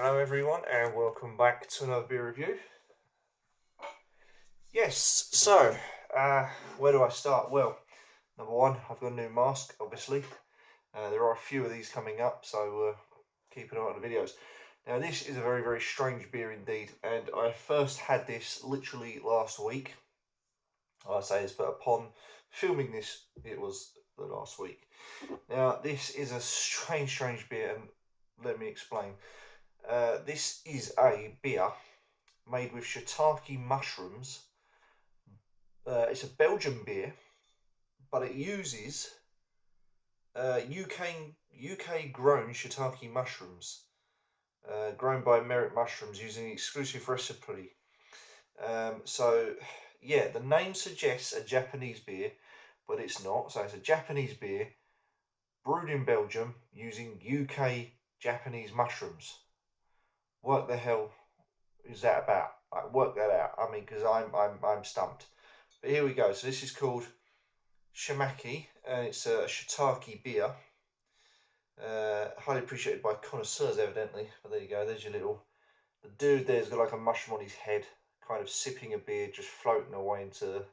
Hello everyone and welcome back to another beer review. Yes, so where do I start? Well, number one, I've got a new mask, obviously. There are a few of these coming up, so keep an eye on the videos. Now this is a very, very strange beer indeed, and I first had this literally last week. I say this, but upon filming this, it was the last week. Now this is a strange beer, and let me explain. This is a beer made with shiitake mushrooms. It's a Belgian beer, but it uses UK grown shiitake mushrooms, grown by Merit Mushrooms using an exclusive recipe. So yeah, the name suggests a Japanese beer, but it's not. So it's a Japanese beer brewed in Belgium using UK Japanese mushrooms. What the hell is that about? Like, work that out. I mean, because I'm stumped. But here we go. So this is called shiimake, and it's a shiitake beer. Highly appreciated by connoisseurs, evidently. But there you go. There's your little. The dude there's got like a mushroom on his head, kind of sipping a beer, just floating away into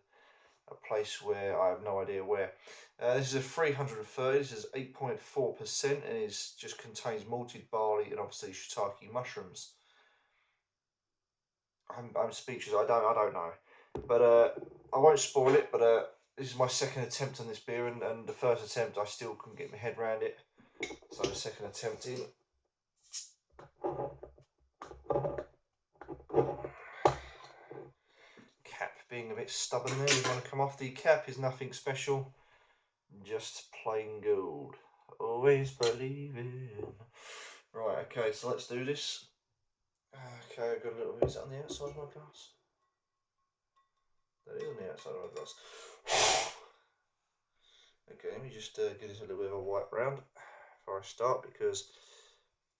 a place where I have no idea where. This is a 330. This is 8.4%, and it just contains malted barley and obviously shiitake mushrooms. I'm speechless. I don't know, but I won't spoil it. But this is my second attempt on this beer, and the first attempt I still couldn't get my head around it. So the second attempt in. Cap being a bit stubborn there. You want to come off. The cap is nothing special, just plain gold. Always believing. Right. Okay. So let's do this. Okay, I've got a little bit on the outside of my glass. That is on the outside of my glass. Okay, let me just give this a little bit of a wipe round before I start, because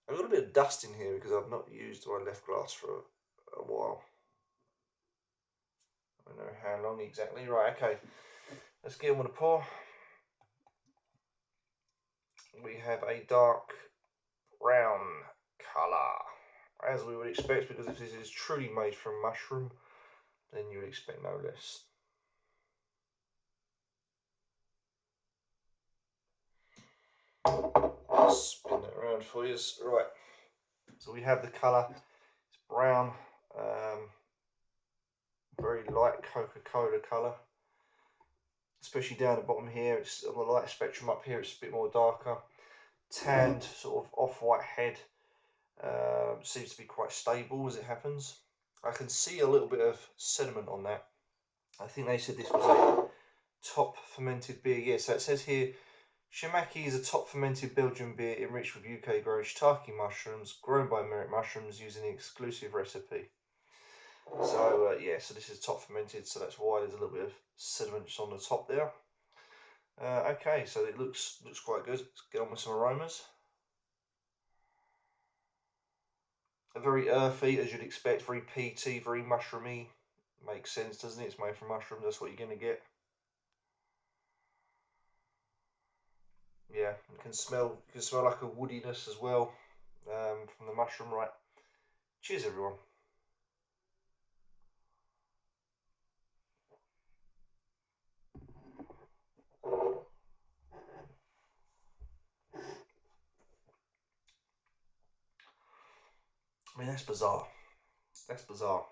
I've got a bit of dust in here because I've not used my left glass for a while. I don't know how long exactly. Right, okay, let's get on with the pour. We have a dark brown colour, as we would expect, because if this is truly made from mushroom, then you would expect no less. Spin that around for you. Right, so we have the colour. It's brown, very light Coca-Cola colour, especially down the bottom here. It's on the light spectrum. Up here it's a bit more darker, tanned, sort of off-white head. Seems to be quite stable as it happens. I can see a little bit of sediment on that. I think they said this was a top fermented beer. Yeah, so it says here, shiimake is a top fermented Belgian beer enriched with UK grown shiitake mushrooms, grown by Merit Mushrooms using an exclusive recipe. So yeah, so this is top fermented, so that's why there's a little bit of sediment just on the top there. Okay, so it looks quite good. Let's get on with some aromas. Very earthy, as you'd expect, very peaty, very mushroomy. Makes sense, doesn't it? It's made from mushrooms, that's what you're going to get. Yeah, you can smell like a woodiness as well from the mushroom. Right, cheers everyone. I mean, that's bizarre. That's bizarre.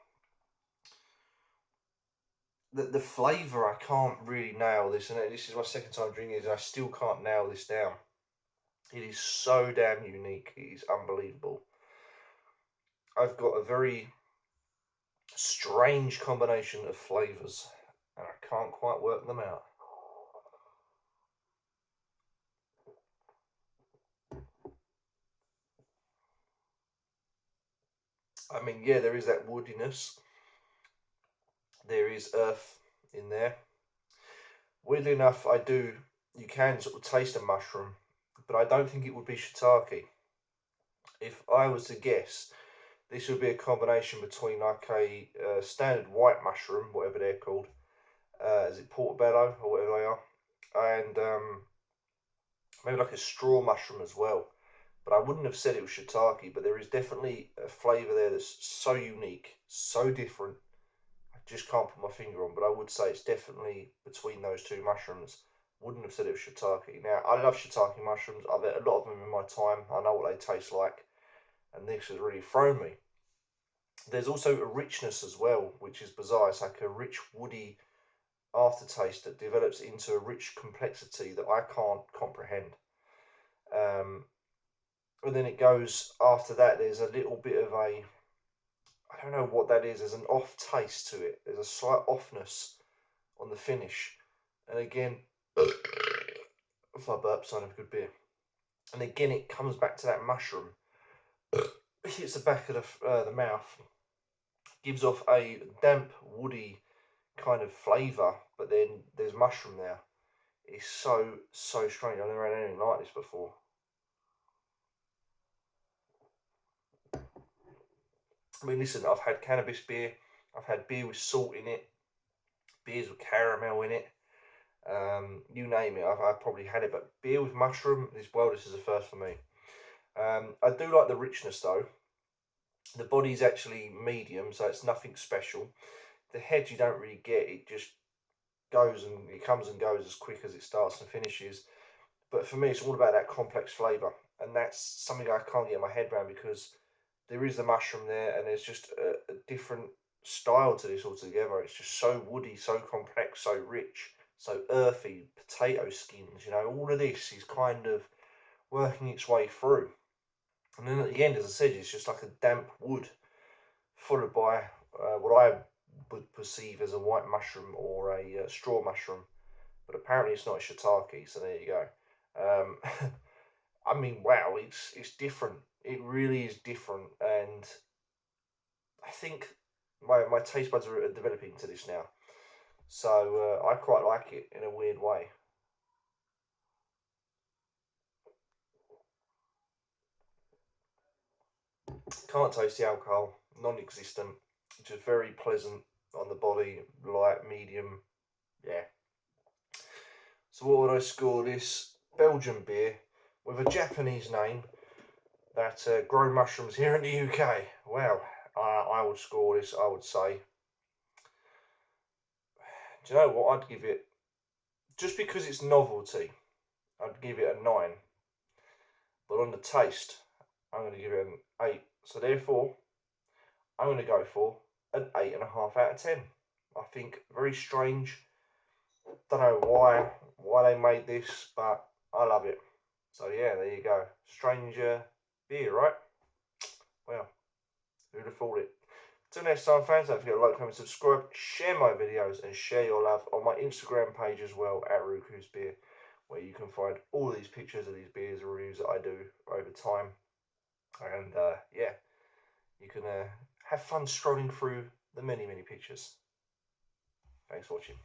The flavour, I can't really nail this, and this is my second time drinking it, and I still can't nail this down. It is so damn unique. It is unbelievable. I've got a very strange combination of flavours, and I can't quite work them out. I mean, yeah, there is that woodiness. There is earth in there. Weirdly enough, you can sort of taste a mushroom, but I don't think it would be shiitake. If I was to guess, this would be a combination between like a standard white mushroom, whatever they're called, is it portobello or whatever they are, and maybe like a straw mushroom as well. but I wouldn't have said it was shiitake, but there is definitely a flavour there that's so unique, so different. I just can't put my finger on, but I would say it's definitely between those two mushrooms. Wouldn't have said it was shiitake. Now, I love shiitake mushrooms. I've had a lot of them in my time. I know what they taste like, and this has really thrown me. There's also a richness as well, which is bizarre. It's like a rich, woody aftertaste that develops into a rich complexity that I can't comprehend. And then it goes after that. There's a little bit of a, I don't know what that is. There's an off taste to it. There's a slight offness on the finish. And again, if I burp, sign of a good beer. And again, it comes back to that mushroom. It hits the back of the mouth, gives off a damp, woody kind of flavour, but then there's mushroom there. It's so strange. I've never had anything like this before. I mean, listen, I've had cannabis beer, I've had beer with salt in it, beers with caramel in it, you name it, I've probably had it, but beer with mushroom, this is a first for me. I do like the richness though. The body's actually medium, so it's nothing special. The head you don't really get, it just goes and it comes and goes as quick as it starts and finishes. But for me, it's all about that complex flavour, and that's something I can't get my head around because there is the mushroom there, and there's just a different style to this altogether. It's just so woody, so complex, so rich, so earthy, potato skins, you know, all of this is kind of working its way through. And then at the end, as I said, it's just like a damp wood, followed by what I would perceive as a white mushroom or a straw mushroom. But apparently it's not a shiitake, so there you go. I mean, wow, it's different. It really is different, and I think my taste buds are developing to this now. So I quite like it in a weird way. Can't taste the alcohol, non-existent. Just very pleasant on the body, light, medium. Yeah. So what would I score this Belgian beer with a Japanese name that grow mushrooms here in the UK? Well, I would score this, I would say. Do you know what? I'd give it, just because it's novelty, I'd give it a 9. But on the taste, I'm going to give it an 8. So therefore, I'm going to go for an 8.5 out of 10. I think very strange. Don't know why they made this, but I love it. So yeah, there you go. Stranger beer, right? Well, who'd have thought it? Till next time, fans, don't forget to like, comment, subscribe, share my videos, and share your love on my Instagram page as well, at Ruku's Beer, where you can find all these pictures of these beers and reviews that I do over time. And yeah, you can have fun strolling through the many pictures. Thanks for watching.